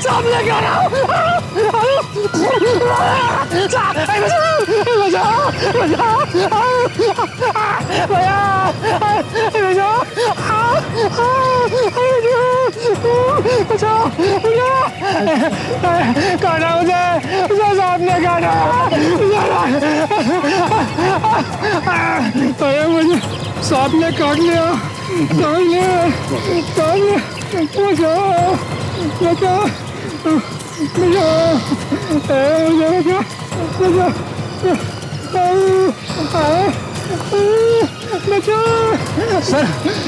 सामने क्या रहा काटा मुझे सामने काटा मुझे सांप ने काट लिया बचाओ बचाओ सर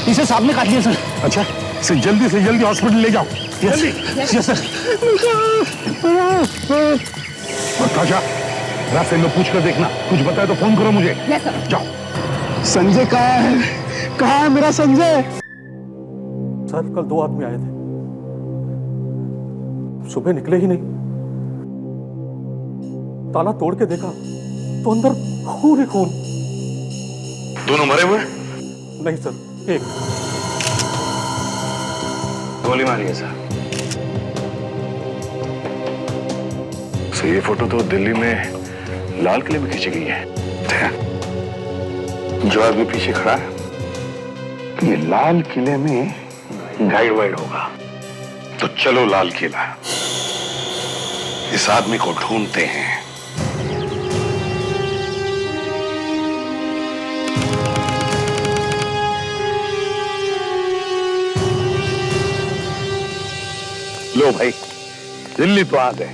इसे सांप ने काट लिया सर। अच्छा इसे जल्दी से जल्दी हॉस्पिटल ले जाओ। जल्दी। Yes sir. ताशा रास्ते में पूछ कर देखना, कुछ बताए तो फोन करो मुझे। जाओ। संजय कहाँ है? कहाँ है मेरा संजय? सर कल 2 आदमी आए थे, सुबह निकले ही नहीं। ताला तोड़ के देखा तो अंदर खून ही खून। दोनों मरे हुए? नहीं सर, एक गोली मारी है सर। सर ये फोटो तो दिल्ली में लाल किले में खींची गई है। जो आदमी पीछे खड़ा है ये लाल किले में गाइड वाइड होगा। तो चलो लाल किला, इस आदमी को ढूंढते हैं। लो भाई, दिल्ली तो आ गए,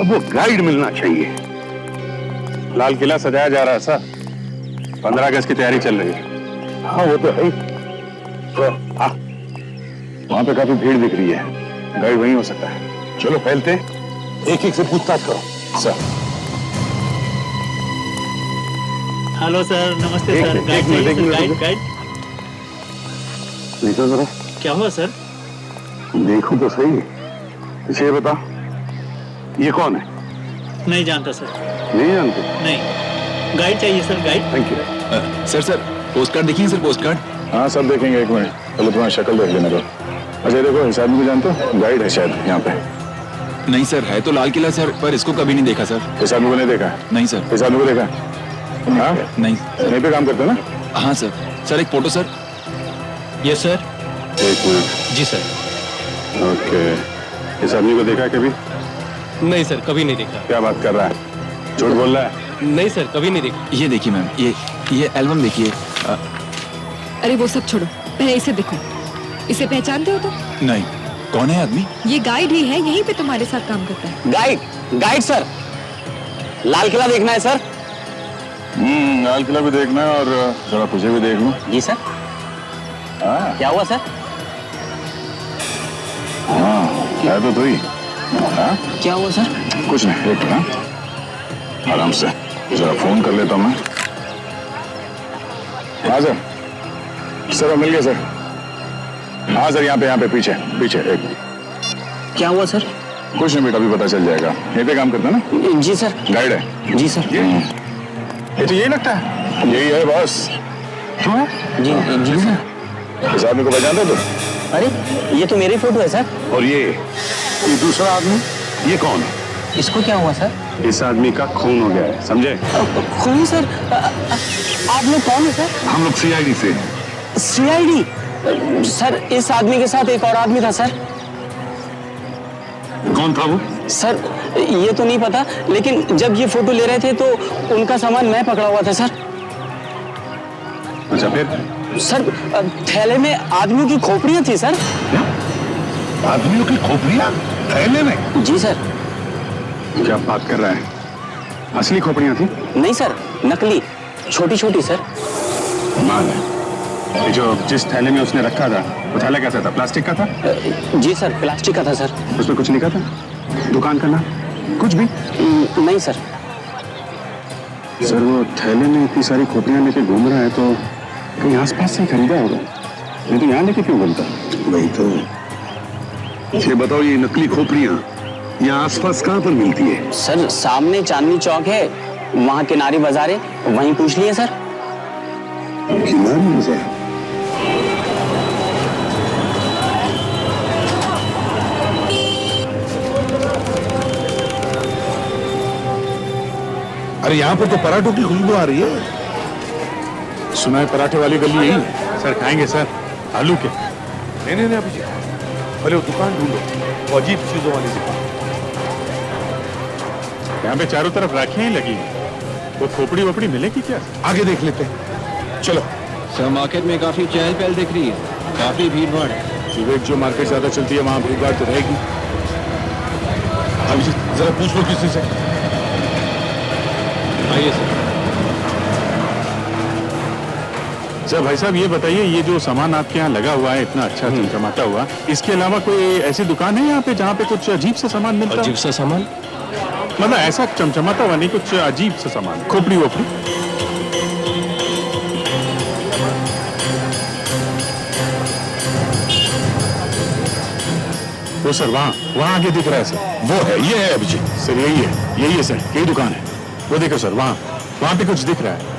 अब वो गाइड मिलना चाहिए। लाल किला सजाया जा रहा है सर, 15 अगस्त की तैयारी चल रही है। हाँ वो तो है ही। तो वहां पे काफी भीड़ दिख रही है, गाइड वहीं हो सकता है। चलो फैलते, एक एक से पूछताछ करो। सर हेलो सर, नमस्ते सर। गाइड गाइड देखो जरा, क्या हुआ सर? देखो तो सही। इसे बता, ये कौन है? नहीं जानता सर। नहीं जानते? नहीं, गाइड चाहिए sir, guide. Thank you. Sir post card देखिए सर, पोस्ट कार्ड। हाँ सब देखेंगे, एक मिनट पहले तुम्हारी शक्ल देख लेने दो। अच्छा देखो, इस आदमी को जानते हो? गाइड है शायद यहाँ पे। नहीं सर, है तो लाल किला सर, पर इसको कभी नहीं देखा सर। इस आदमी को नहीं देखा? नहीं सर। इस आदमी को देखा? हाँ नहीं। यहीं पे काम करते हो ना? हाँ सर। सर एक फोटो सर। Yes sir. एक मिनट। जी सर। ओके, इस आदमी को देखा है कभी? नहीं सर, कभी नहीं देखा। क्या बात कर रहा है, झूठ बोल रहा है? नहीं सर, कभी नहीं देखा। ये देखिए मैम, ये एल्बम देखिए। अरे वो सब छोड़ो, पहले इसे देखो। इसे पहचानते हो तो? नहीं, कौन है आदमी? ये गाइड ही है, यहीं पे तुम्हारे साथ काम करता है। गाइड सर, लाल किला देखना है सर। लाल किला भी देखना है और जरा तुझे भी देख लूं। जी सर। क्या हुआ सर? हाँ है तो ही। हाँ क्या हुआ सर? कुछ नहीं, एक मिनट आराम से, जरा फोन कर लेता हूँ मैं। हाँ सर मिल गया सर। हाँ सर, यहाँ पे पीछे एक। क्या हुआ सर? कुछ नहीं बेटा, अभी पता चल जाएगा। यहीं पे काम करता है ना? जी सर। गाइड है? जी सर। ये तो यही लगता है। यही है बस। हाँ जी जी सर। इस आदमी को पहचानते हो तुम? अरे ये तो मेरी फोटो है सर। और ये दूसरा आदमी, ये कौन है? इसको क्या हुआ सर? इस आदमी का खून हो गया है, समझे? खून सर? आप लोग कौन है सर? हम लोग CID से। CID? सर इस आदमी के साथ एक और आदमी था सर। कौन था वो? सर ये तो नहीं पता, लेकिन जब ये फोटो ले रहे थे तो उनका सामान मैं पकड़ा हुआ था सर। अच्छा फिर? सर थैले में आदमियों की खोपड़ियां थी सर। आदमियों की खोपड़ियां थैले में? जी सर। क्या बात कर रहा है? असली खोपड़ियां थी? नहीं सर, नकली, छोटी छोटी सर। कमाल है। ये जो जिस थैले में उसने रखा था, वो थैला कैसा था? प्लास्टिक का था? जी सर, प्लास्टिक का था सर। उसमें कुछ लिखा था? दुकान का नाम? कुछ भी? नहीं सर। सर वो थैले में इतनी सारी खोपड़ियां लेके घूम रहा है तो कहीं आसपास से खरीदा होगा, नहीं तो यहाँ लेके क्यों घूमता? वही तो। ये बताओ, ये नकली खोपड़ियां यहाँ आसपास कहाँ पर मिलती है? सर सामने चांदनी चौक है, वहाँ किनारी बाजार है, वहीं पूछ लिए सर। किनारी बाजार? अरे यहाँ पर तो पराठों की खुशबू आ रही है। सुना है पराठे वाली गली यही है। सर खाएंगे सर, आलू के। नहीं नहीं नहीं अभिजीत, पहले वो दुकान ढूंढो, वो अजीब चीजों वाली दुकान। यहाँ पे चारों तरफ राखियां ही लगी हैं। वो खोपड़ी वोपड़ी मिलेगी क्या? आगे देख लेते हैं, चलो। सर मार्केट में काफी चहल पहल दिख रही है, काफी भीड़ भाड़ है। विवेक, जो मार्केट ज्यादा चलती है वहां भीड़ भाड़ तो रहेगी। अभिजीत जरा पूछ लो किसी से। आइए सर। सर भाई साहब ये बताइए, ये जो सामान आपके यहाँ लगा हुआ है इतना अच्छा चमचमाता हुआ, इसके अलावा कोई ऐसी दुकान है यहाँ पे जहाँ पे कुछ अजीब सा सामान मिलता है? अजीब सा सामान मतलब ऐसा चमचमाता हुआ नहीं, कुछ अजीब सा सामान, खोपड़ी वोपड़ी। वो सर वहाँ आगे दिख रहा है सर। वो है, ये है अभिजीत। सर यही है सर, यही दुकान है। वो देखो सर, वहाँ पे कुछ दिख रहा है।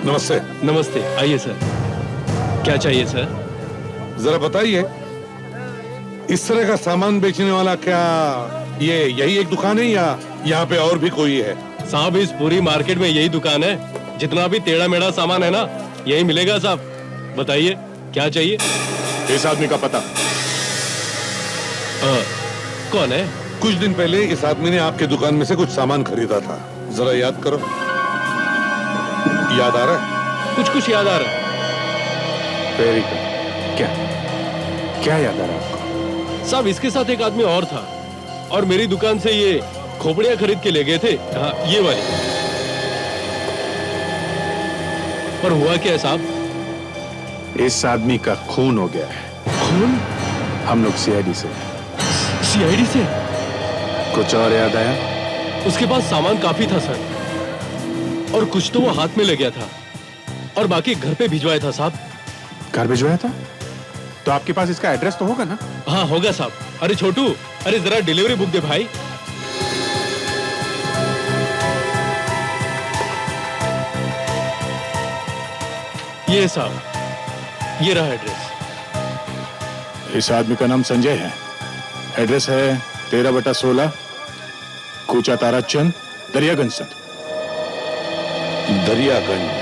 नमस्ते। नमस्ते, आइए सर। क्या चाहिए सर? जरा बताइए, इस तरह का सामान बेचने वाला क्या ये यही एक दुकान है या यहाँ पे और भी कोई है? साहब इस पूरी मार्केट में यही दुकान है। जितना भी टेढ़ा मेढ़ा सामान है ना, यही मिलेगा साहब। बताइए क्या चाहिए? इस आदमी का पता? कौन है? कुछ दिन पहले इस आदमी ने आपके दुकान में से कुछ सामान खरीदा था। जरा याद करो, याद आ रहा है? कुछ याद आ रहा है। Very good. क्या याद आ रहा है आपको? साहब इसके साथ एक आदमी और था और मेरी दुकान से ये खोपड़ियां खरीद के ले गए थे। हाँ, ये वाली। पर हुआ क्या है साहब? इस आदमी का खून हो गया है। खून? हम लोग सीआईडी से। सीआईडी से? कुछ और याद आया? उसके पास सामान काफी था सर, और कुछ तो वो हाथ में ले गया था और बाकी घर पे भिजवाया था साहब। घर भिजवाया था? तो आपके पास इसका एड्रेस तो होगा ना? हाँ होगा साहब। अरे छोटू, अरे जरा डिलीवरी बुक दे भाई। ये साहब, ये रहा एड्रेस। इस आदमी का नाम संजय है। एड्रेस है 13/16 कूचा तारा चंद, दरियागंज सर। दरियागंज।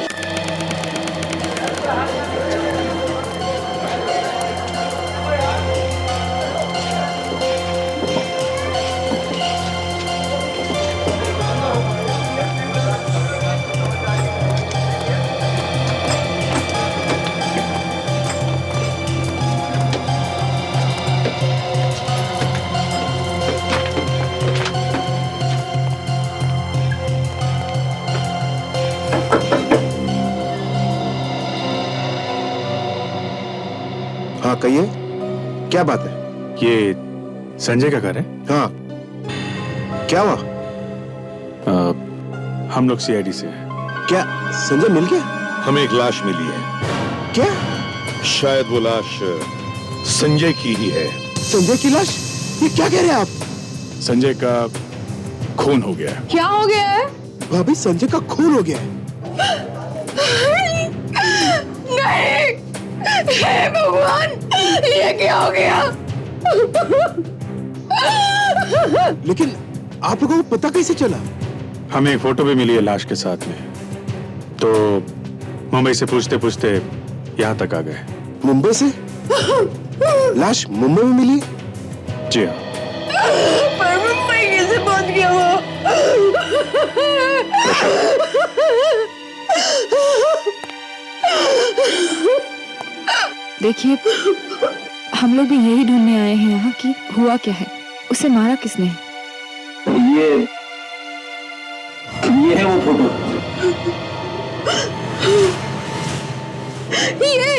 हाँ कहिए, क्या बात है? ये संजय का घर है? हाँ, क्या हुआ? हम लोग सीआईडी से हैं। क्या संजय मिल गया? हमें एक लाश मिली है। क्या? शायद वो लाश संजय की ही है। संजय की लाश? ये क्या कह रहे हैं आप? संजय का खून हो गया है। क्या हो गया है? भाभी, संजय का खून हो गया है। नहीं, हे भगवान, ये क्या हो गया? लेकिन आप लोगों को पता कैसे चला? हमें एक फोटो भी मिली है लाश के साथ में, तो मुंबई से पूछते पूछते यहाँ तक आ गए। मुंबई से? लाश मुंबई में मिली? जी हाँ। पर मुंबई कैसे पहुंच गया वो? देखिए, हम लोग भी यही ढूंढने आए हैं यहाँ कि हुआ क्या है, उसे मारा किसने? ये है वो फोटो। ये?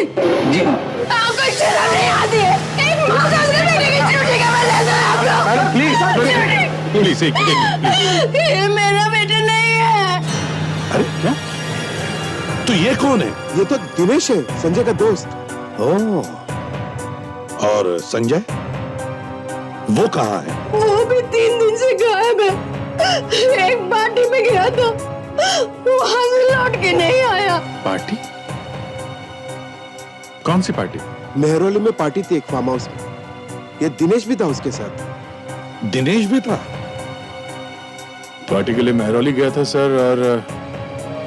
जी हाँ। आपको शर्म नहीं आती है? एक माँ का अपने बेटे की चूटी का बदला दो आप लोग। प्लीज एक प्लीज। ये मेरा बेटा नहीं है। अरे क्या? तो ये कौन है? ये तो दिनेश है, संजय का दोस्त। ओह, और संजय वो कहाँ है? वो भी 3 दिन से गायब है। एक पार्टी में गया था, वहां से लौट के नहीं आया। पार्टी? कौन सी पार्टी? मेहरौली में पार्टी थी एक फार्म हाउस में। ये दिनेश भी था उसके साथ। दिनेश भी था? पार्टी के लिए मेहरौली गया था सर और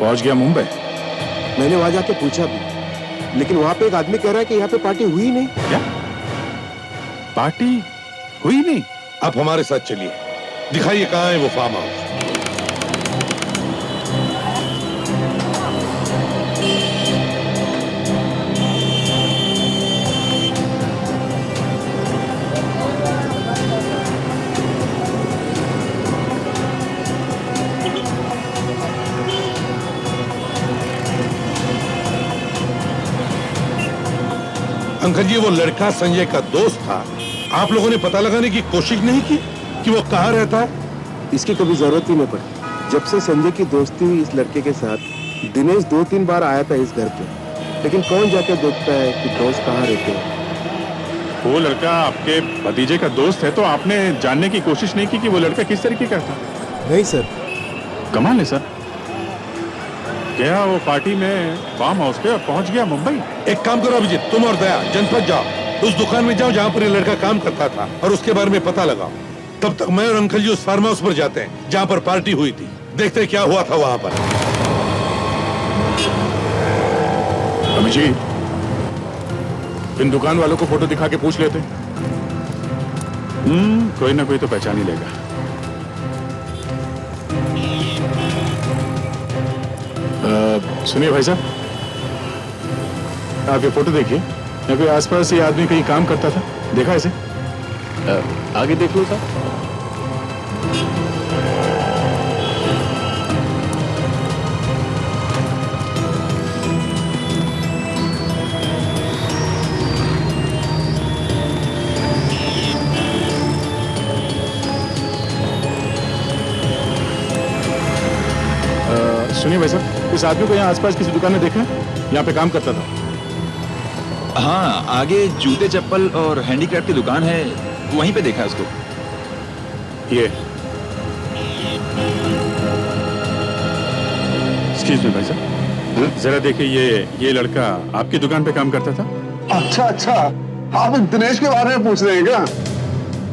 पहुंच गया मुंबई। मैंने वहां जाके पूछा भी, लेकिन वहां पे एक आदमी कह रहा है कि यहाँ पे पार्टी हुई नहीं। क्या पार्टी हुई नहीं? आप हमारे साथ चलिए, दिखाइए कहाँ है वो फार्म हाउस। अंकल जी, वो लड़का संजय का दोस्त था। आप लोगों ने पता लगाने की कोशिश नहीं की कि वो कहाँ रहता है? इसकी कभी जरूरत ही नहीं पड़ी। जब से संजय की दोस्ती हुई इस लड़के के साथ, दिनेश 2-3 बार आया था इस घर पे, लेकिन कौन जाके देखता है कि दोस्त कहाँ रहते हैं। वो लड़का आपके भतीजे का दोस्त है तो आपने जानने की कोशिश नहीं की कि वो लड़का किस तरीके का था? नहीं सर। कमाल है सर, गया वो पार्टी में फार्म हाउस पे और पहुंच गया मुंबई। एक काम करो अभिजीत, तुम और दया जनपद जाओ, उस दुकान में जाओ जहाँ पर ये लड़का काम करता था और उसके बारे में पता लगाओ। तब तक मैं और अंकल जी उस फार्म हाउस पर जाते हैं जहाँ पर पार्टी हुई थी, देखते हैं क्या हुआ था वहाँ पर। अभिजीत, इन दुकान वालों को फोटो दिखा के पूछ लेते। कोई ना कोई तो पहचान ही लेगा। सुनिए भाई साहब, आप ये फोटो देखिए। यहाँ पे आसपास ये आदमी कहीं काम करता था, देखा इसे? आगे देख लो साहब। सुनिए भाई साहब, इस आदमी को यहाँ आसपास किसी दुकान में देखा है? यहाँ पे काम करता था। हाँ, आगे जूते चप्पल और हैंडीक्राफ्ट की दुकान है, वहीं पे देखा उसको। ये एक्सक्यूज मी भाई साहब, जरा देखिए, ये लड़का आपकी दुकान पे काम करता था? अच्छा अच्छा, आप दिनेश के बारे में पूछ रहे हैं क्या?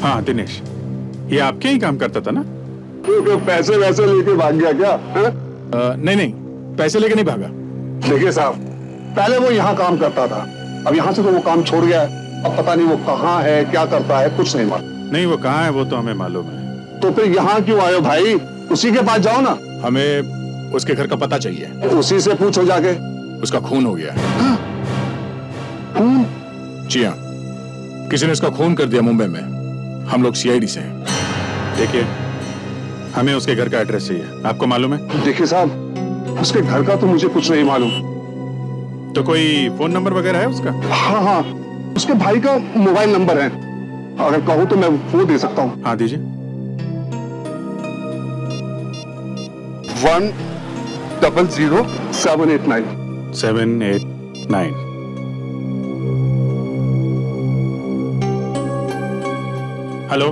हाँ दिनेश, ये आपके ही काम करता था ना? पैसे वैसे लेके भाग गया क्या? नहीं, पैसे लेके नहीं भागा। देखिए साहब, पहले वो यहाँ काम करता था, अब यहाँ से तो वो काम छोड़ गया है। अब पता नहीं वो कहाँ है, क्या करता है, कुछ नहीं मालूम। नहीं, वो कहाँ है वो तो हमें मालूम है। तो फिर यहाँ क्यों आए हो भाई? उसी के पास जाओ ना। हमें उसके घर का पता चाहिए। उसी से पूछो जाके। उसका खून हो गया। खून? जी हाँ, किसी ने उसका खून कर दिया मुंबई में। हम लोग सीआईडी से हैं। देखिए, हमें उसके घर का एड्रेस चाहिए, आपको मालूम है? देखिए साहब, उसके घर का तो मुझे कुछ नहीं मालूम। तो कोई फोन नंबर वगैरह है उसका? हाँ, उसके भाई का मोबाइल नंबर है, अगर कहो तो मैं वो दे सकता हूँ। हाँ दीजिए। 1000789। 789। हेलो,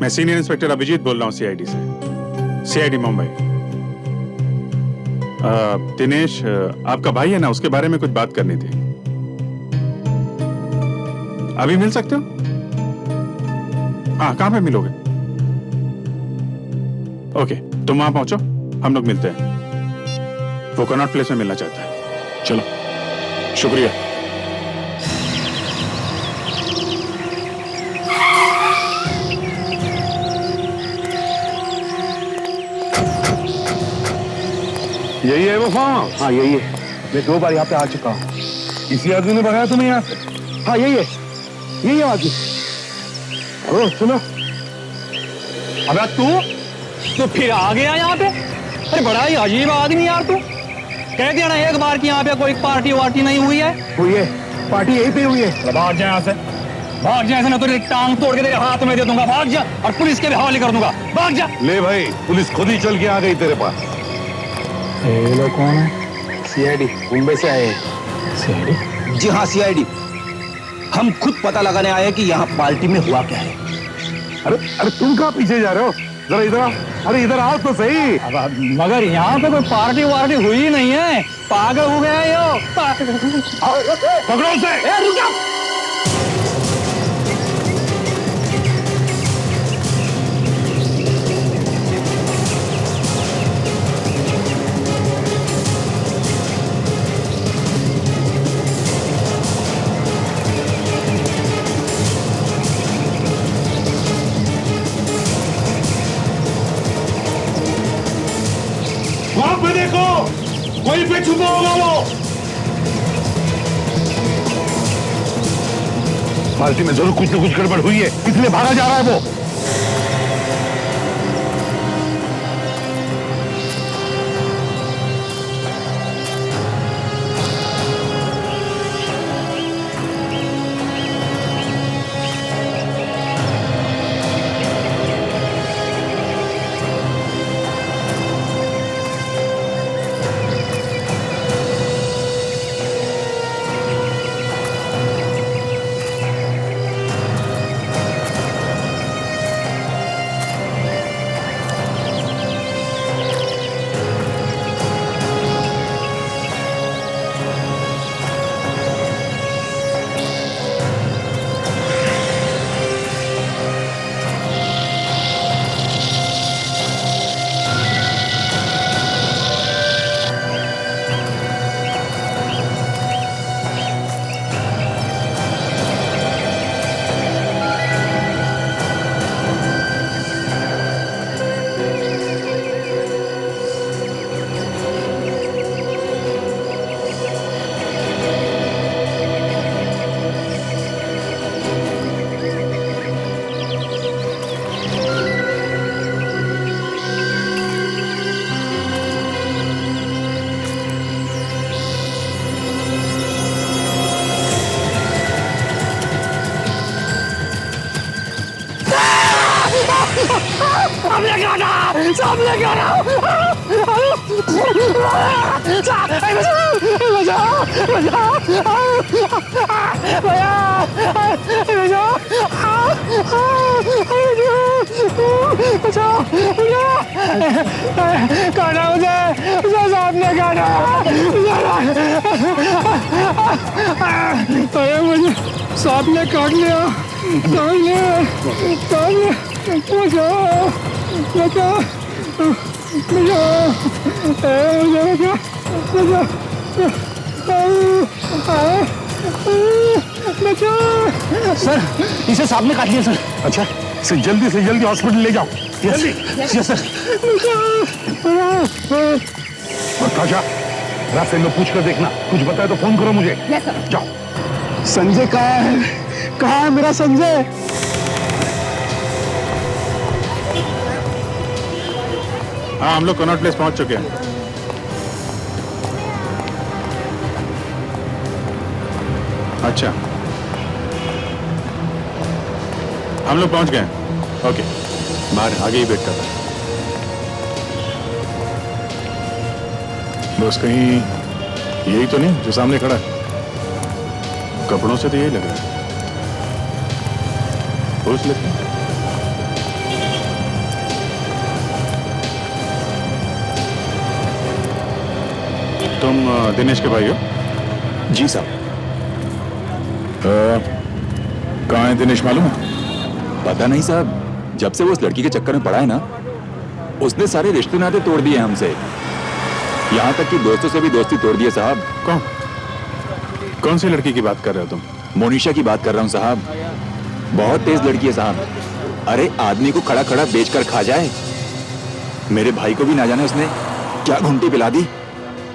मैं सीनियर इंस्पेक्टर अभिजीत बोल रहा हूँ सीआईडी से, सीआईडी मुंबई। दिनेश आपका भाई है ना, उसके बारे में कुछ बात करनी थी। अभी मिल सकते हो? हाँ, कहाँ पे मिलोगे? ओके, तुम वहां पहुंचो, हम लोग मिलते हैं। वो कनॉट प्लेस में मिलना चाहता है। चलो, शुक्रिया। यही है वो फार्म? हाँ यही है, मैं 2 बार यहाँ पे आ चुका हूँ। किसी आदमी ने भगाया तुम्हें यहाँ से? हाँ यही है आदमी। ओ सुनो, अबे तू फिर आ गया यहाँ पे? अरे बड़ा ही अजीब आदमी यार तू। कह दिया ना एक बार कि यहाँ पे कोई पार्टी वार्टी नहीं हुई है। हुई है, पार्टी यहीं पे हुई है। भाग जा यहाँ से, भाग जा, ऐसे ना तो तेरी टांग तोड़ के तेरे हाथ में दे दूंगा। भाग जा और पुलिस के भी हवाले कर दूंगा। भाग जा। ले भाई, पुलिस खुद ही चल के आ गई तेरे पास। ये लोग कौन है? सीआईडी मुंबई से आए हैं। सीआईडी? जी हाँ, सीआईडी। हम खुद पता लगाने आए हैं कि यहाँ पार्टी में हुआ क्या है। अरे तुम कहाँ पीछे जा रहे हो? जरा इधर आओ, अरे इधर आओ तो सही। अब मगर यहाँ पे कोई पार्टी वार्टी हुई नहीं है, पागल हो गया है यो। पकड़ो उसे। रुक जाओ। वहां पे देखो, वहीं पे छुपा होगा वो। पार्टी में जरूर कुछ न कुछ गड़बड़ हुई है, इसलिए भागा जा रहा है वो। सामने गाना, सामने गाना। गाना मुझे सामने गाना। अरे मुझे सांप ने काट लिया, सर इसे सांप ने काट लिया सर। अच्छा, इसे जल्दी से जल्दी हॉस्पिटल ले जाओ, जल्दी। Yes sir. काशा, रास्ते में पूछ कर देखना, कुछ बताए तो फोन करो मुझे। Yes sir. जाओ। संजय कहाँ है? कहाँ है मेरा संजय? हाँ, हम लोग कनॉट प्लेस पहुंच चुके हैं। अच्छा, हम लोग पहुंच गए। ओके, बाहर आगे ही वेट कर रहा है। बस कहीं यही तो नहीं जो सामने खड़ा है? कपड़ों से तो यही लग रहा है। पूछ लेते हैं। तुम दिनेश के भाई हो? जी साहब। कहाँ है दिनेश मालूम है? पता नहीं साहब, जब से वो उस लड़की के चक्कर में पड़ा है ना, उसने सारे रिश्ते नाते तोड़ दिए हमसे। यहाँ तक कि दोस्तों से भी दोस्ती तोड़ दी है साहब। कौन सी लड़की की बात कर रहे हो तुम? मोनिशा की बात कर रहा हूँ साहब। बहुत तेज लड़की है साहब। अरे आदमी को खड़ा खड़ा बेचकर खा जाए। मेरे भाई को भी ना जाने उसने क्या घुंटी पिला दी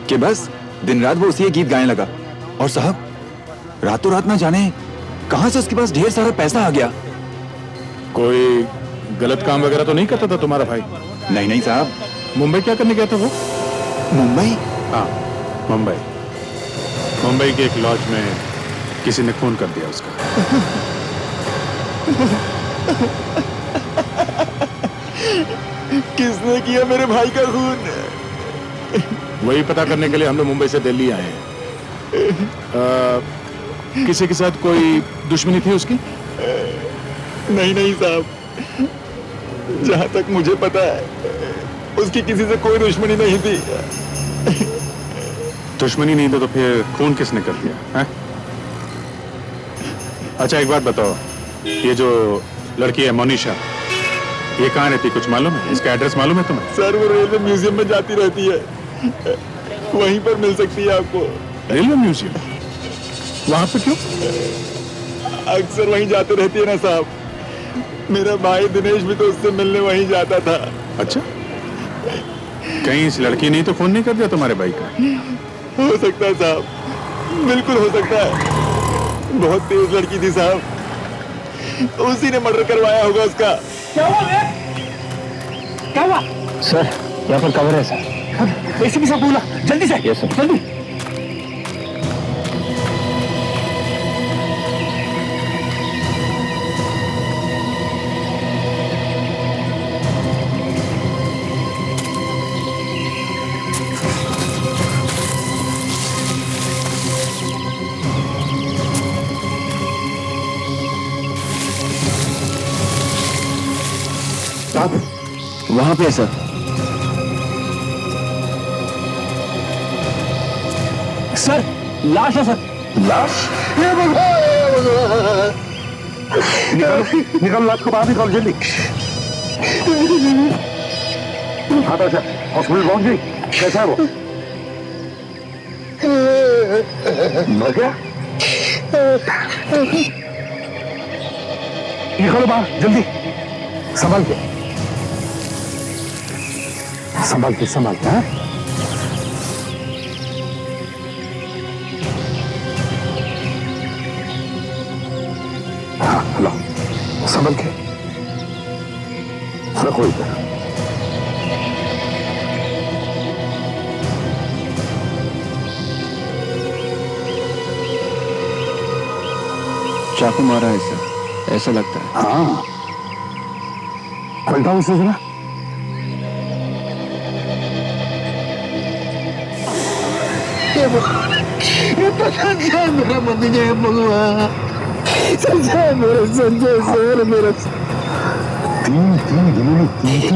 कि बस दिन रात वो उसी गीत गाने लगा। और साहब रातों रात ना जाने कहां से उसके पास ढेर सारा पैसा आ गया। कोई गलत काम वगैरह तो नहीं करता था तुम्हारा भाई? नहीं नहीं साहब। मुंबई क्या करने गया था वो? मुंबई? हाँ, मुंबई। मुंबई के एक लॉज में किसी ने खून कर दिया उसका। किसने किया मेरे भाई का खून? वही पता करने के लिए हम लोग मुंबई से दिल्ली आए हैं। किसी के साथ कोई दुश्मनी थी उसकी? नहीं नहीं साहब, जहां तक मुझे पता है उसकी किसी से कोई दुश्मनी नहीं थी। दुश्मनी नहीं तो फिर खून किसने कर दिया है? अच्छा एक बात बताओ, ये जो लड़की है मोनिशा, ये कहाँ रहती कुछ मालूम है? इसका एड्रेस मालूम है तुम्हें? सर वो रेलवे म्यूजियम में जाती रहती है, वहीं पर मिल सकती है आपको। Railway museum? वहां पे क्यों? अक्सर वहीं जाते रहती है ना साहब, मेरा भाई दिनेश भी तो उससे मिलने वहीं जाता था। अच्छा, कहीं इस लड़की ने तो फोन नहीं कर दिया तुम्हारे भाई का? हो सकता है साहब, बिल्कुल हो सकता है। बहुत तेज लड़की थी साहब, उसी ने मर्डर करवाया होगा उसका। क्या हुआ बे? क्या हुआ? सर यहाँ पर कवर है सर। एसीपी साहब बोला, जल्दी से। Yes sir. जल्दी। वहां पे है सर। सर लाश है सर। लाश? निकल लाश को बाहर निकाल जल्दी। हाँ तो हॉस्पिटल पहुंच गई? कैसा है वो? मर गया? निकलो बाहर जल्दी, संभाल के संभाल के संभाल के। हाँ हाँ लो संभल के रखो इधर। चाकू मारा है सर, ऐसा लगता है। हाँ पलटाओ उसे जरा। ये तो संजय मेरा भतीजा भगवान, संजय मेरा संजय सर मेरा। तीन दिनों में तीन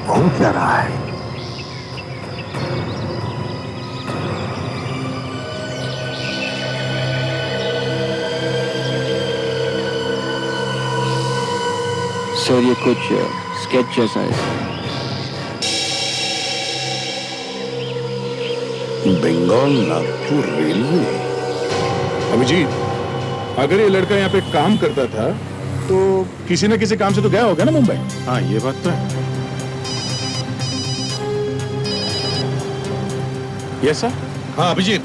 हो क्या रहा है? सर ये कुछ स्केच जैसा है। बंगाल नागपुर रेलवे। अभिजीत, अगर ये लड़का यहाँ पे काम करता था तो किसी न किसी काम से तो गया होगा ना मुंबई। हाँ ये बात तो है। Yes sir. हाँ अभिजीत,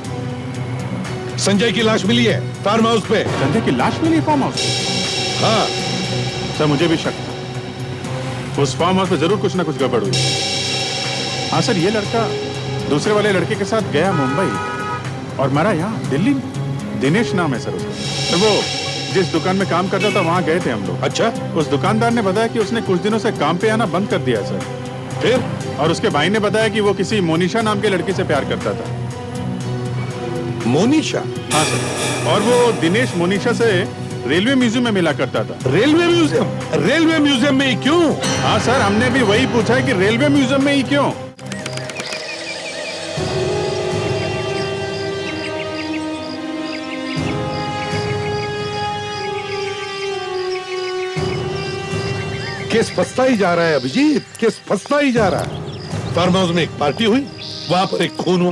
संजय की लाश मिली है फार्म हाउस पे। संजय की लाश मिली फार्म हाउस? हाँ सर मुझे भी शक था, उस फार्म हाउस में जरूर कुछ ना कुछ गड़बड़ हुई। हाँ सर, ये लड़का दूसरे वाले लड़के के साथ गया मुंबई और मरा यहाँ दिल्ली में। दिनेश नाम है सर उसका। तो वो जिस दुकान में काम करता था वहाँ गए थे हम लोग। अच्छा, उस दुकानदार ने बताया कि उसने कुछ दिनों से काम पे आना बंद कर दिया सर। फिर? और उसके भाई ने बताया कि वो किसी मोनिशा नाम के लड़की से प्यार करता था। मोनिशा? हाँ सर, और वो दिनेश मोनिशा से रेलवे म्यूजियम में मिला करता था। Railway museum? रेलवे म्यूजियम में ही क्यों? हाँ सर, हमने भी वही पूछा है कि रेलवे म्यूजियम में ही क्यों। केस फंसता ही जा रहा है अभिजीत, केस फंसता ही जा रहा है। फार्म हाउस में एक पार्टी हुई, वहां पर एक खून हुआ।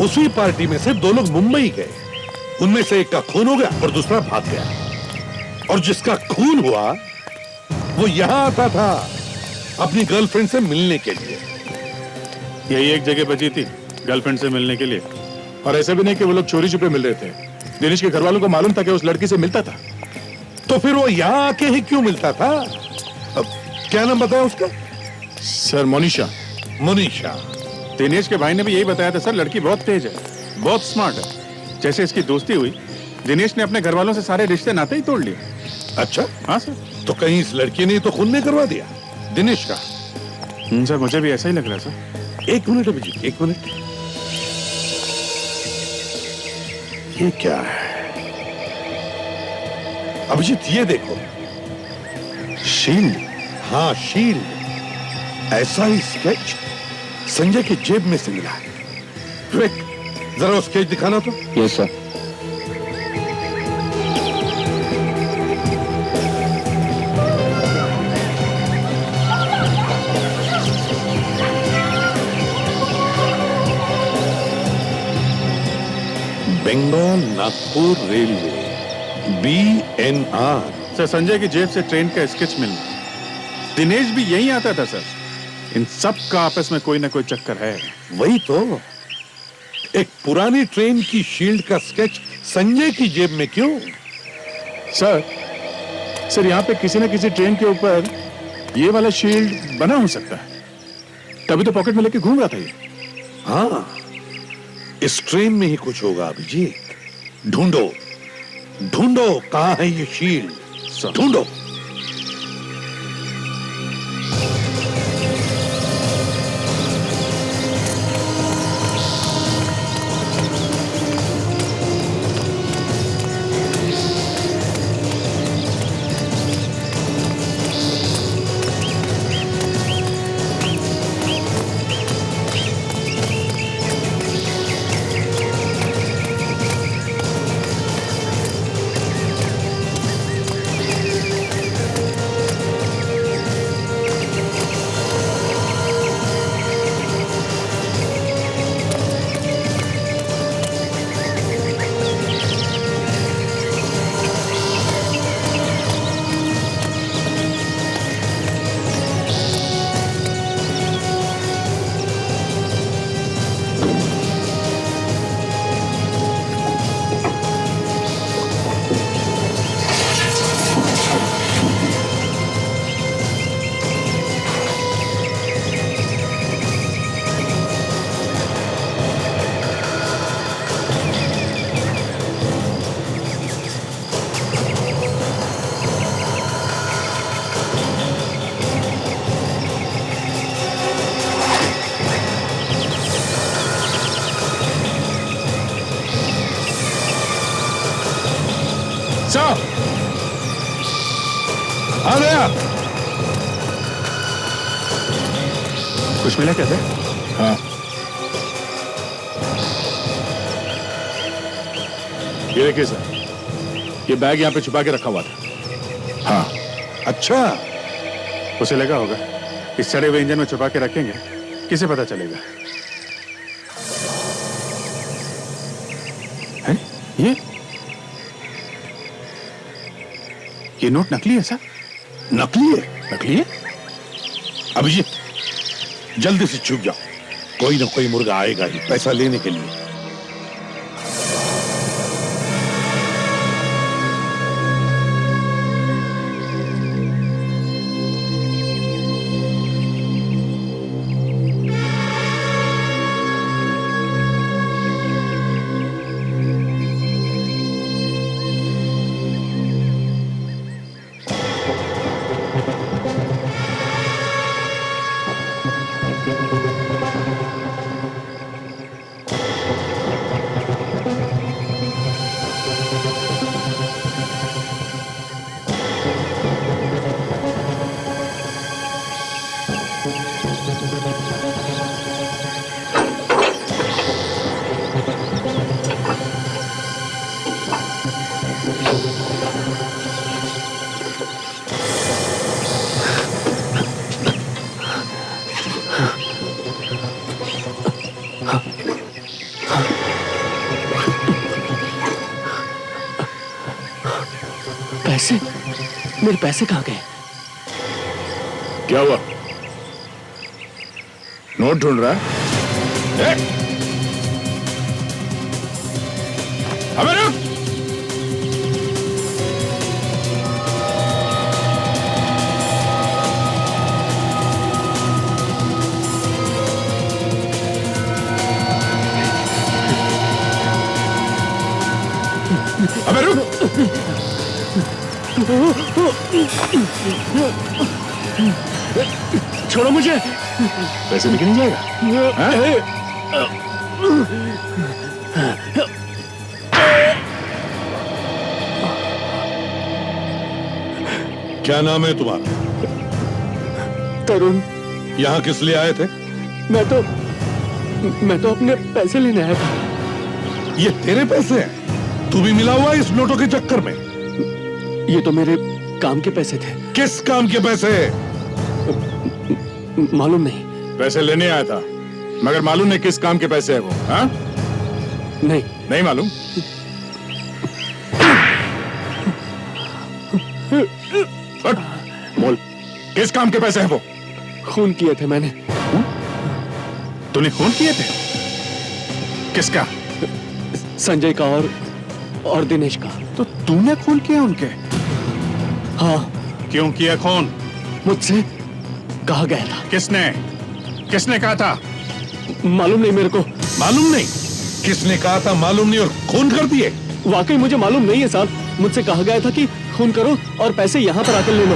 उसी पार्टी में से दो लोग मुंबई गए, उनमें से एक का खून हो गया और दूसरा भाग गया। और जिसका खून हुआ वो यहां आता था अपनी गर्लफ्रेंड से मिलने के लिए। यही एक जगह बची थी गर्लफ्रेंड से मिलने के लिए। और ऐसा भी नहीं कि वो लोग चोरी छुपे मिल रहे थे। दिनेश के घर वालों को मालूम था कि उस लड़की से मिलता था। तो फिर वो यहां आके ही क्यों मिलता था? अब क्या नाम बताया उसका? सर मोनिशा। मोनिशा? दिनेश के भाई ने भी यही बताया था सर, लड़की बहुत तेज है, बहुत स्मार्ट है। जैसे इसकी दोस्ती हुई, दिनेश ने अपने घर वालों से सारे रिश्ते नाते ही तोड़ लिए। अच्छा? हाँ सर। तो कहीं इस लड़की ने तो खून नहीं करवा दिया दिनेश का? सर मुझे भी ऐसा ही लग रहा है सर। एक मिनट अभिजीत, एक मिनट। ये क्या है अभिजीत? ये देखो, शील्ड? हाँ, शील्ड। ऐसा ही स्केच संजय की जेब में से मिला है। विवेक, जरा वो स्केच दिखाना तो। Yes sir. Bengal Nagpur railway, BNR। Sir, Sanjay की जेब से ट्रेन का स्केच मिलना। दिनेश भी यहीं आता था सर। इन सब का आपस में कोई ना कोई चक्कर है। वही तो, एक पुरानी ट्रेन की शील्ड का स्केच संजय की जेब में क्यों? सर यहाँ पे किसी न किसी ट्रेन के ऊपर ये वाला शील्ड बना हो सकता है, तभी तो पॉकेट में लेके घूम रहा था ये। हाँ, इस ट्रेन में ही कुछ होगा अभिजीत। ढूंढो ढूंढो, कहां है ये शील्ड, ढूंढो। आ गया। कुछ मिला क्या सर? हाँ, ये देखिए सर, ये बैग यहाँ पे छुपा के रखा हुआ था। हाँ। अच्छा, उसे लगा होगा इस सड़े हुए इंजन में छुपा के रखेंगे, किसे पता चलेगा? है? ये नोट नकली है सर? नकली है? नकली है? अभिजीत, जल्दी से छुप जाओ, कोई ना कोई मुर्गा आएगा ही पैसा लेने के लिए। पैसे? मेरे पैसे कहाँ गए? क्या हुआ? नोट ढूंढ रहा है? अबे रुक! अबे रुक! छोड़ो मुझे। पैसे लेके नहीं जाएगा? क्या नाम है तुम्हारा? तरुण। यहाँ किस लिए आए थे? मैं तो अपने पैसे लेने आया था। ये तेरे पैसे हैं? तू भी मिला हुआ इस नोटों के चक्कर में? ये तो मेरे काम के पैसे थे। किस काम के पैसे? मालूम नहीं। पैसे लेने आया था, मगर मालूम नहीं किस काम के पैसे है वो। हाँ? नहीं मालूम। बोल, किस काम के पैसे हैं वो? खून किए थे मैंने। तूने खून किए थे? किसका? संजय का और दिनेश का। तो तूने खून किया उनके? हाँ। क्यों किया खून? मुझसे कहा गया था। किसने कहा था? मालूम नहीं मेरे को। मालूम नहीं? किसने कहा था मालूम नहीं और खून कर दिए? वाकई मुझे मालूम नहीं है साहब। मुझसे कहा गया था कि खून करो और पैसे यहाँ पर आकर ले लो।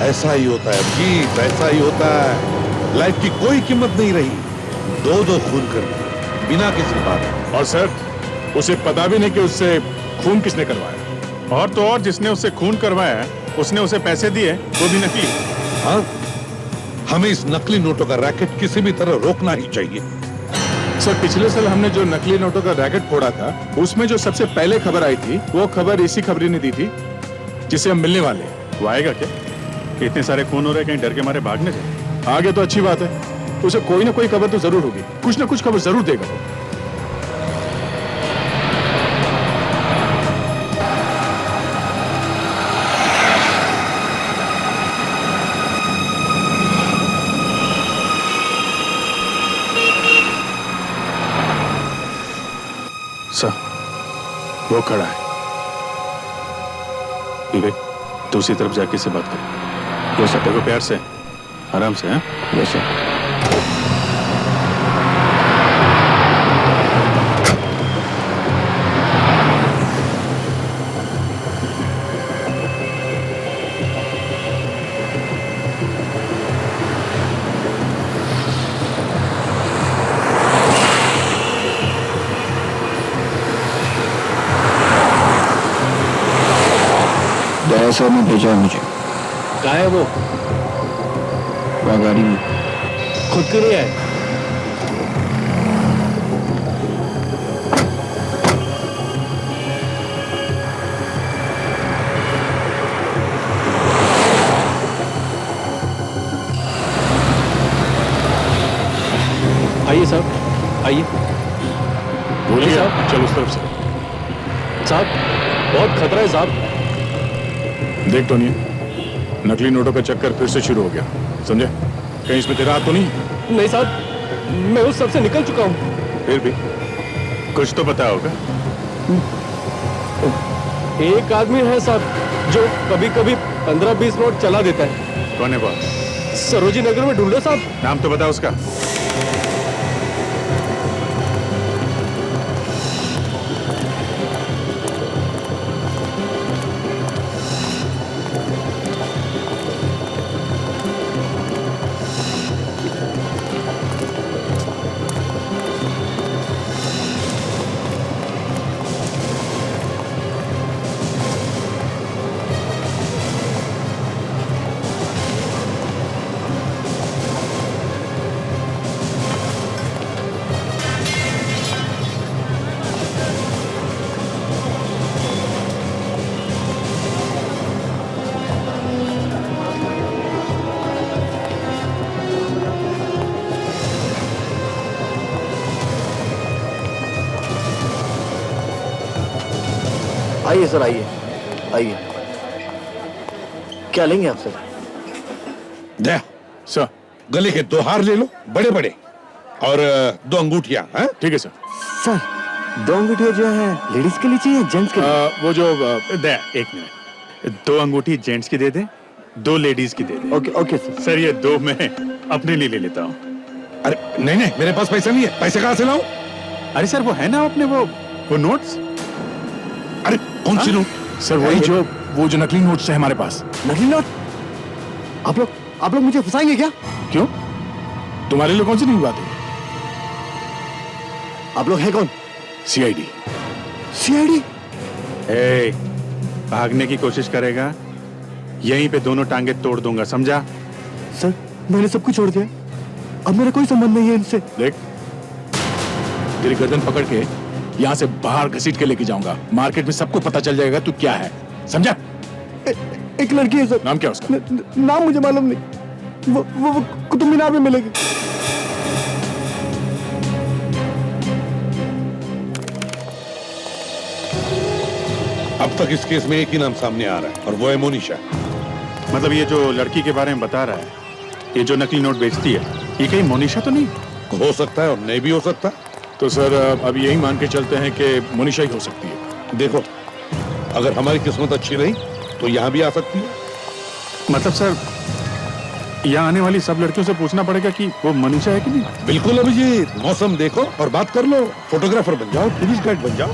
ऐसा ही होता है अभिजीत, ऐसा ही होता है। लाइफ की कोई कीमत नहीं रही। दो खून कर दिए बिना किसी बात। और सर, उसे पता भी नहीं कि उससे खून किसने करवाया। और तो और जिसने उससे खून करवाया उसने उसे पैसे दिए, वो भी नकली। हाँ, हमें इस नकली नोटों का रैकेट किसी भी तरह रोकना ही चाहिए। सर, पिछले साल हमने जो नकली नोटों का रैकेट फोड़ा था, उसमें जो सबसे पहले खबर आई थी, वो खबर इसी खबरी ने दी थी जिसे हम मिलने वाले हैं। वो आएगा क्या? इतने सारे खून हो रहे, कहीं डर के मारे भागने से। आगे तो अच्छी बात है, उसे कोई ना कोई खबर तो जरूर होगी, कुछ ना कुछ खबर जरूर देगा वो। सर, वो खड़ा है। विवेक, दूसरी तरफ जाके से बात कर। ये सर, देखो प्यार से, आराम से। हैं? ये सर। सर ने भेजा है मुझे। कहाँ है वो? गाड़ी में। खुद के लिए है? आइए साहब, आइए। बोलिए साहब, चलो उस तरफ से। साहब, बहुत खतरा है साहब। देख टोनी, नकली नोटों का चक्कर फिर से शुरू हो गया, समझे? कहीं इसमें तेरा हाथ तो नहीं? नहीं साहब, मैं उस सब से निकल चुका हूँ। फिर भी कुछ तो पता होगा। एक आदमी है साहब जो कभी कभी 15-20 नोट चला देता है। कौन है वो? सरोजी नगर में ढूंढो साहब। नाम तो बता उसका। आइए सर, आइए आइए। क्या लेंगे आप सर? दे सर, गले के 2 हार ले लो, बड़े बड़े, और 2 अंगूठियां। हैं? ठीक है सर। सर, 2 अंगूठियां जो है लेडीज के लिए चाहिए, जेंट्स के लिए? वो जो दे, एक मिनट। 2 अंगूठी जेंट्स की दे दे, 2 लेडीज की दे दे। Okay okay sir. सर, ये 2 मैं अपने लिए ले लेता हूँ। अरे नहीं नहीं, मेरे पास पैसा नहीं है। पैसे कहाँ से लाऊं? अरे सर, वो है ना अपने वो नोट्स। अरे कौन सी नोट? सर, वही वो जो नकली नोट्स है हमारे पास। नकली नोट? आप लोग मुझे फंसाएंगे क्या? क्यों? तुम्हारे लिए कौन सी नई बात है? आप लोग हैं कौन? सीआईडी। सीआईडी? भागने की कोशिश करेगा? यहीं पे दोनों टांगे तोड़ दूंगा, समझा? सर मैंने सब कुछ छोड़ दिया, अब मेरा कोई संबंध नहीं है इनसे। देख, तेरी गर्दन पकड़ के यहाँ से बाहर घसीट के लेके जाऊंगा। मार्केट में सबको पता चल जाएगा तू क्या है, समझा? एक लड़की है सर। नाम क्या उसका? नाम मुझे मालूम नहीं, वो कुतुब मीनार में मिलेगी। अब तक इस केस में एक ही नाम सामने आ रहा है और वो है मोनिशा। मतलब ये जो लड़की के बारे में बता रहा है, ये जो नकली नोट बेचती है, ये कहीं मोनिशा तो नहीं? हो सकता है और नहीं भी हो सकता। तो सर अब यही मान के चलते हैं कि मोनिशा ही हो सकती है। देखो, अगर हमारी किस्मत अच्छी रही तो यहाँ भी आ सकती है। मतलब सर, यहाँ आने वाली सब लड़कियों से पूछना पड़ेगा कि वो मोनिशा है कि नहीं? बिल्कुल अभिजीत, मौसम देखो और बात कर लो। फोटोग्राफर बन जाओ, टूरिस्ट गाइड बन जाओ।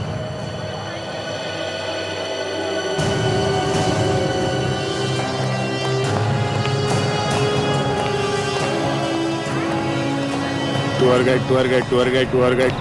Tour guide, tour guide, tour guide, tour guide.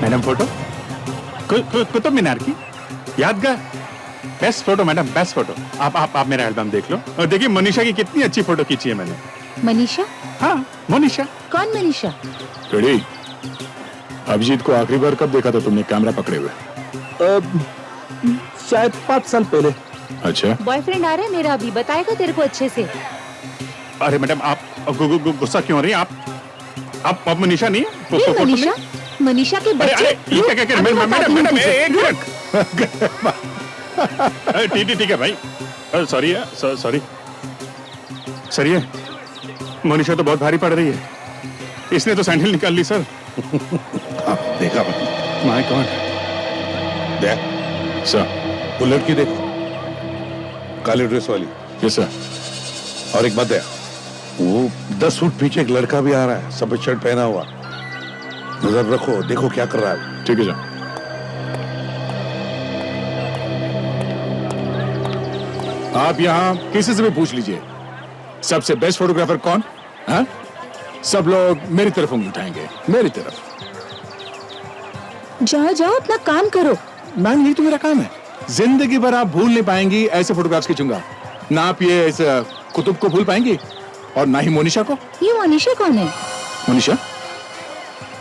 Madam photo, Qutub Minar की यादगार, best photo madam, best photo. आप मेरा एल्बम देख लो और देखिए मनीषा की कितनी अच्छी फोटो खींची है मैंने। मनीषा? हाँ, मनीषा। कौन मनीषा? रेडी? अभिजीत को आखिरी बार कब देखा था तुमने कैमरा पकड़े हुए? शायद 5 साल पहले। अच्छा। बॉयफ्रेंड आ रहा है मेरा अभी, बताएगा तेरे को अच्छे से। अरे मैडम, आप गुस्सा क्यों हो रही हैं? आप मनीषा नहीं है? ये मनीषा? मनीषा के बच्चे? मैडम एक मिनट। ठीक है भाई, सॉरी है मनीषा तो बहुत भारी पड़ रही है, इसने तो सैंडल निकाल ली सर। देखा माय गॉड। देख सर, वो लड़की देखो, काले ड्रेस वाली। Yes sir. और एक बात है, वो 10 फुट पीछे एक लड़का भी आ रहा है, सफेद शर्ट पहना हुआ। नजर रखो, देखो क्या कर रहा है। ठीक है सर। आप यहाँ किसी से भी पूछ लीजिए, सबसे बेस्ट फोटोग्राफर कौन? हाँ? सब लोग मेरी तरफ उंगली उठाएंगे, मेरी तरफ। जाओ जाओ, अपना काम करो। मैम, यही तो मेरा काम है। जिंदगी भर आप भूल नहीं पाएंगी ऐसे फोटोग्राफ्स खींचूंगा। ना आप ये इस कुतुब को भूल पाएंगी और ना ही मोनिशा को। ये मोनिशा कौन है? मोनिशा?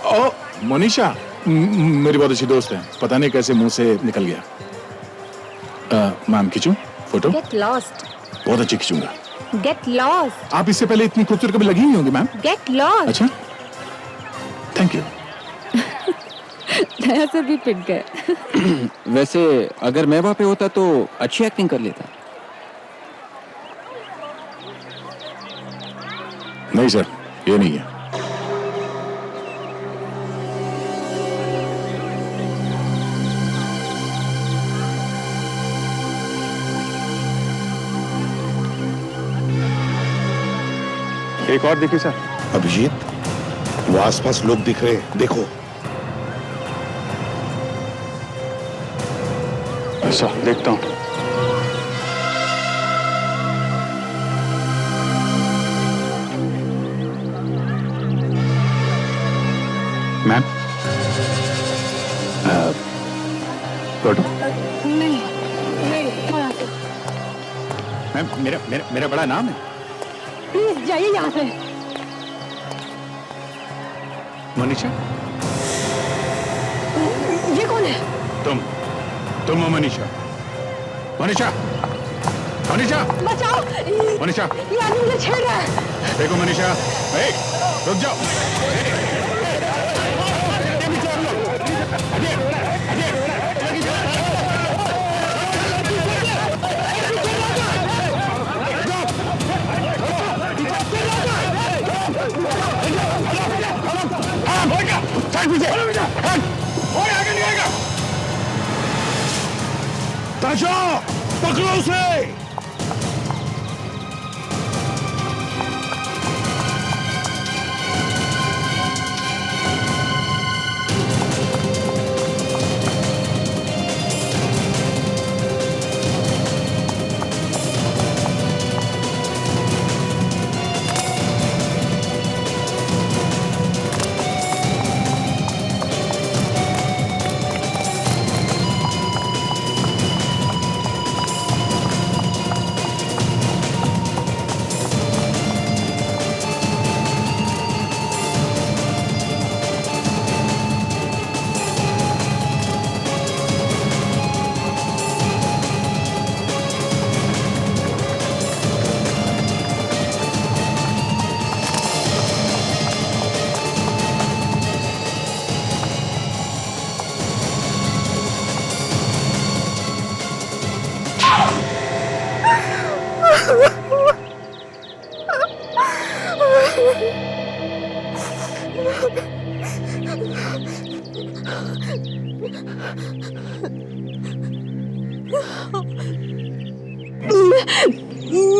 ओ, मोनिशा मेरी बहुत अच्छी दोस्त है, पता नहीं कैसे मुंह से निकल गया। मैम खींचूं फोटो? Get lost. बहुत अच्छी खींचूंगा। Get lost. आप इससे पहले इतनी खूबसूरत कभी लगी नहीं होंगी मैम। Get lost. अच्छा, थैंक यू। दया से भी पिट गए। वैसे अगर मैं वहां पे होता तो अच्छी एक्टिंग कर लेता। नहीं सर, ये नहीं है। एक और देखिए सर। अभिजीत, वो आसपास लोग दिख रहे हैं, देखो। अच्छा, देखता हूं। Ma'am, photo? नहीं, मैम, मेरा बड़ा नाम है। प्लीज जाइए यहाँ से। मनीषा? ये कौन है? तुम हो मनीषा? मनीषा? मनीषा? बचाओ! मनीषा? ये आदमी मुझे छेड़ रहा है। देखो मनीषा, रुक जाओ। ताशा, पकड़ो उसे।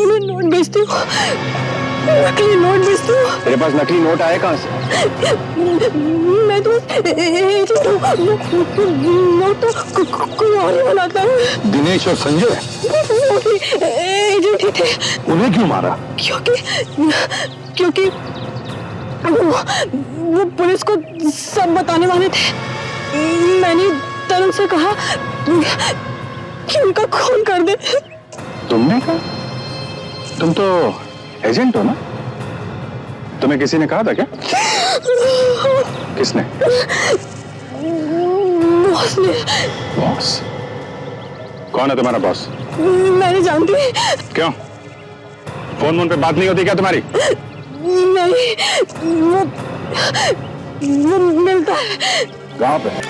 मैं नोट बेचती हूँ, नकली नोट बेचती हूँ। तेरे पास नकली नोट आए कहाँ से? मैं तो एजेंट हूँ, नोट तो कोई और ही बनाता है। दिनेश और संजय एजेंट ही थे। उन्हें क्यों मारा? क्योंकि वो पुलिस को सब बताने वाले थे। मैंने तरुण से कहा कि उनका खून कर दे। तुमने कहा? तुम तो एजेंट हो ना? तुम्हें किसी ने कहा था क्या? किसने? बॉस ने। बॉस? कौन है तुम्हारा बॉस? मैं नहीं जानती। क्यों? फोन पे बात नहीं होती क्या तुम्हारी? नहीं, वो मिलता है। कहाँ पे?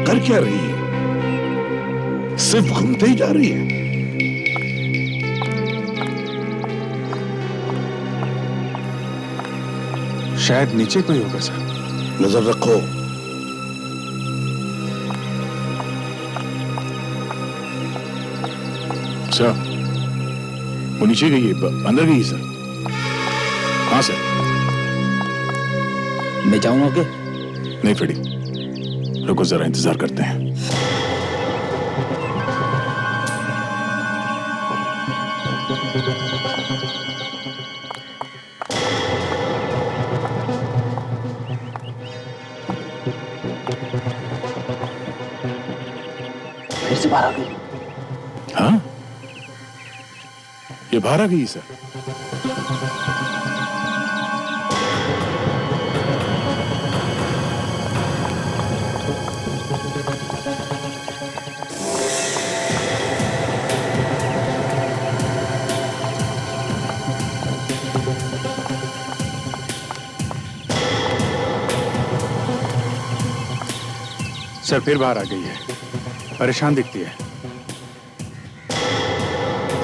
कर क्या रही है? सिर्फ घूमते ही जा रही है। शायद नीचे कोई होगा सर। नजर रखो। सर, वो नीचे गई है, अंदर गई है सर। हाँ सर। मैं जाऊं आगे? नहीं फ्रेडी, रुको जरा, इंतजार करते हैं। फिर से बाहर आ गई। हाँ, ये बाहर आ गई सर। सर फिर बाहर आ गई है, परेशान दिखती है।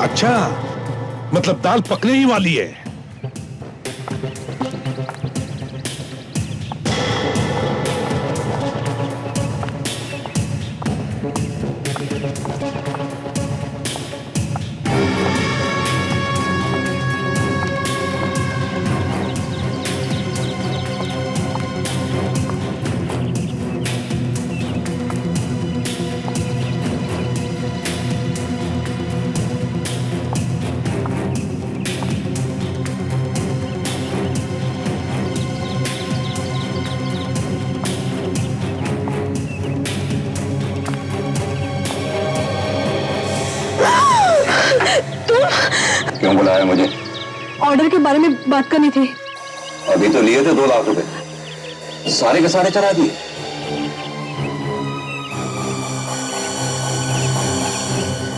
अच्छा, मतलब दाल पकने ही वाली है। क्यों बुलाया मुझे? ऑर्डर के बारे में बात करनी थी। अभी तो लिए थे 2 लाख रुपए, सारे के सारे चढ़ा दिए।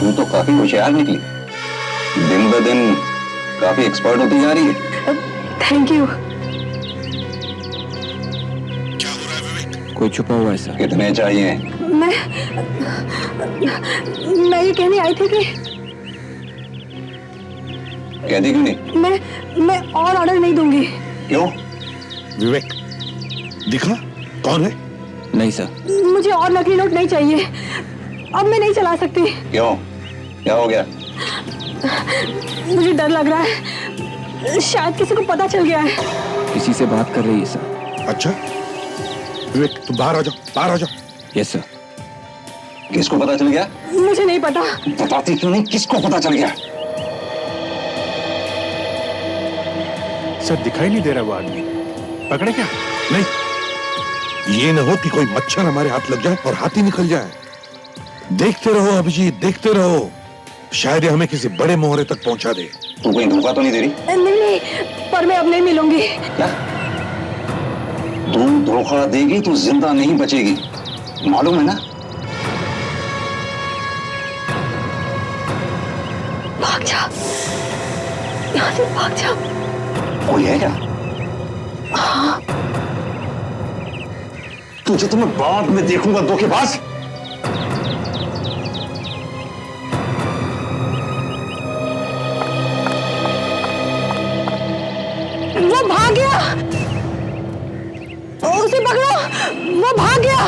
तू तो काफी होशियार निकली, दिन ब दिन काफी एक्सपर्ट होती जा रही है। Thank you. कोई छुपा हुआ है सर। कितने चाहिए? मैं ये कहने आई थी कि कहती क्यों नहीं? मैं और ऑर्डर नहीं दूंगी। क्यों? विवेक, दिखा कौन है? नहीं सर। मुझे और नकली नोट नहीं चाहिए, अब मैं नहीं चला सकती। क्यों? क्या हो गया? मुझे डर लग रहा है, शायद किसी को पता चल गया है। किसी से बात कर रही है सर। अच्छा विवेक, तुम बाहर आ जाओ, बाहर आ जाओ। Yes sir. किसको पता चल गया? मुझे नहीं पता। बताती क्यों नहीं? किसको पता चल गया? सर दिखाई नहीं दे रहा वो आदमी, पकड़े क्या? नहीं, ये न हो कि कोई मच्छर हमारे हाथ लग जाए और हाथ ही निकल जाए। देखते रहो अभिजीत, देखते रहो, शायद ये हमें किसी बड़े मोहरे तक पहुंचा दे। तू कोई धोखा तो नहीं दे रही? नहीं, पर मैं अब नहीं मिलूंगी। क्या? तू धोखा देगी तो जिंदा नहीं बचेगी, मालूम है ना? भाग जा, यहाँ से भाग जा। कोई है क्या? हाँ। तुझे तो मैं बाद में देखूंगा, धोखेबाज। वो भाग गया, उसे पकड़ो, वो भाग गया।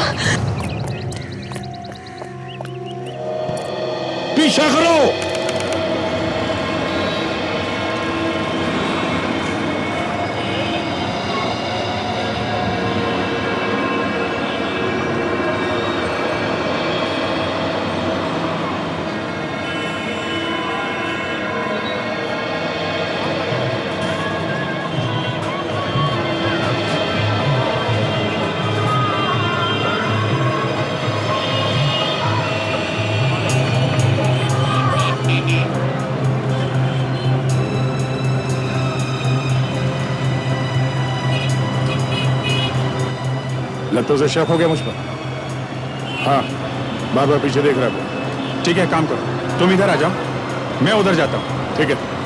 पीछा करो। लगता उसे शक हो गया मुझ पर। हाँ, बार बार पीछे देख रहा है। ठीक है, काम करो, तुम इधर आ जाओ, मैं उधर जाता हूँ। ठीक है?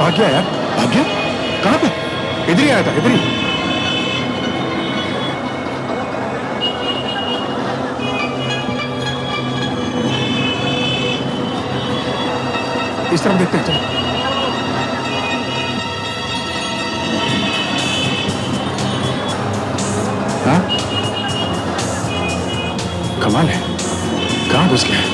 भाग गया यार, भाग गया। कहाँ पे? इधर ही आया था, इधर ही। इस तरफ देखते हैं, चलो। हाँ? कमाल है, कहाँ घुस गया?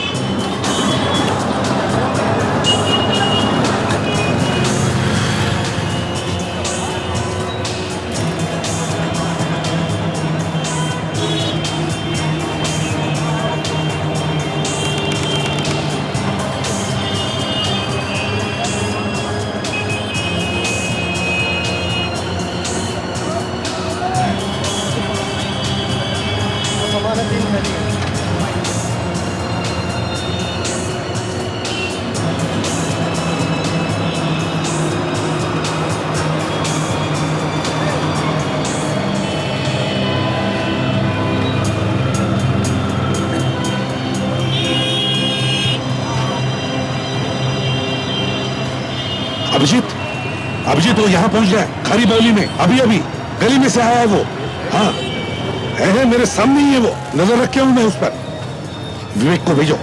अभिजीत, अभिजीत वो यहाँ पहुंच गया है, खारी बावली में, अभी अभी गली में से आया है वो। हाँ है मेरे सामने ही है वो, नजर रखे हूं मैं उस पर। विवेक को भेजो।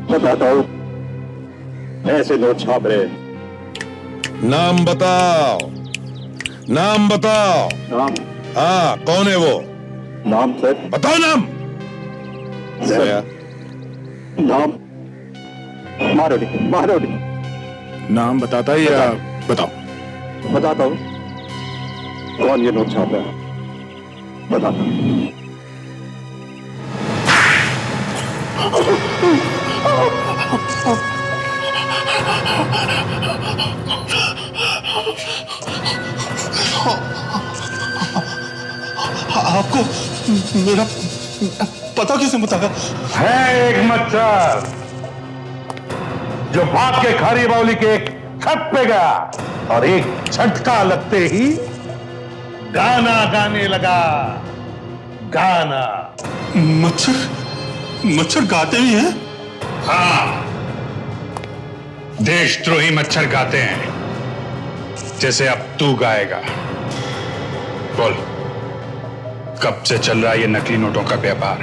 बताता हूं ऐसे नोट छाप रहे। नाम बताओ, नाम बताओ। नाम? हाँ कौन है वो? नाम सर? बताओ नाम। नाम मारोड़ी, मारोड़ी। नाम बताता है या बताओ? बताता हूं। कौन ये नोट छाप रहा है? बताता हूं। आपको मेरा पता कैसे बताया? है एक मच्छर जो भाग के खारी बावली के एक छत पे गया और एक झटका लगते ही गाना गाने लगा। गाना। मच्छर गाते भी हैं? हाँ, देशद्रोही मच्छर गाते हैं जैसे अब तू गाएगा। बोल, कब से चल रहा है ये नकली नोटों का व्यापार?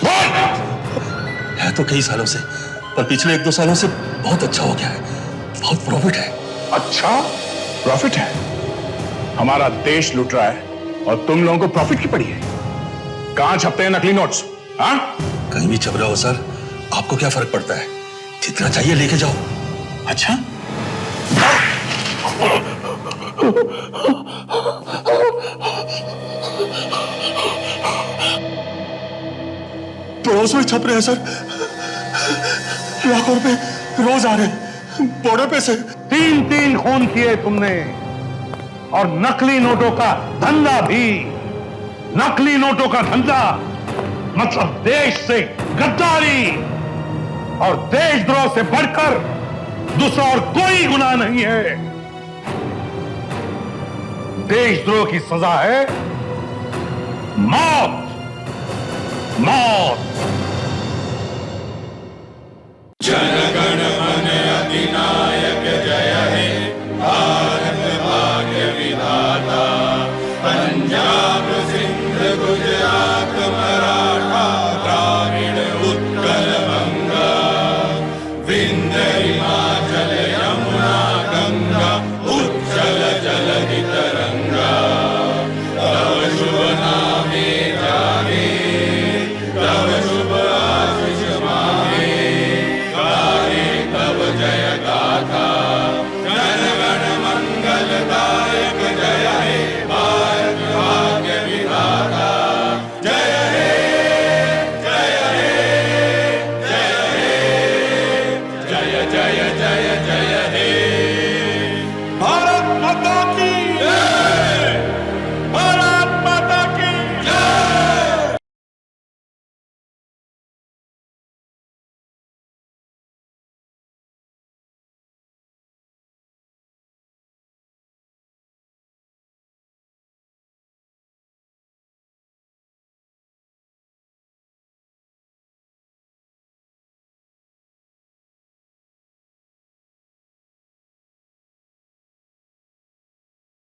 बोल! है तो कई सालों से, पर पिछले 1-2 सालों से बहुत अच्छा हो गया है। बहुत प्रॉफिट है। अच्छा प्रॉफिट है? हमारा देश लूट रहा है और तुम लोगों को प्रॉफिट की पड़ी है। कहां छपते हैं नकली नोट्स? हाँ, कहीं भी छप रहा हो सर, आपको क्या फर्क पड़ता है? जितना चाहिए लेके जाओ। अच्छा, पड़ोस में छप रहे हैं सर, लाखों रुपए रोज आ रहे हैं बॉर्डर पे से। 3-3 खून किए तुमने, और नकली नोटों का धंधा भी। नकली नोटों का धंधा मतलब देश से गद्दारी, और देशद्रोह से बढ़कर दूसरा और कोई गुनाह नहीं है। देशद्रोह की सजा है मौत। मौत। जनगण मन अधिनायक जय हे, भारत भाग्य विधाता। पंजाब सिंध गुजरात मराठा द्राविड़ उत्कल बंगा, विंध्य हिमाचल यमुना गंगा, उज्जल जलधि तरंगा। तव शुभ नामे जागे, तव शुभ आशीष मांगे, गाये तव जय गाथा। जनगण मंगलदायक जय हे, भारत भाग्य विधाता। जय हे, जय हे, जय हे, जय जय जय जय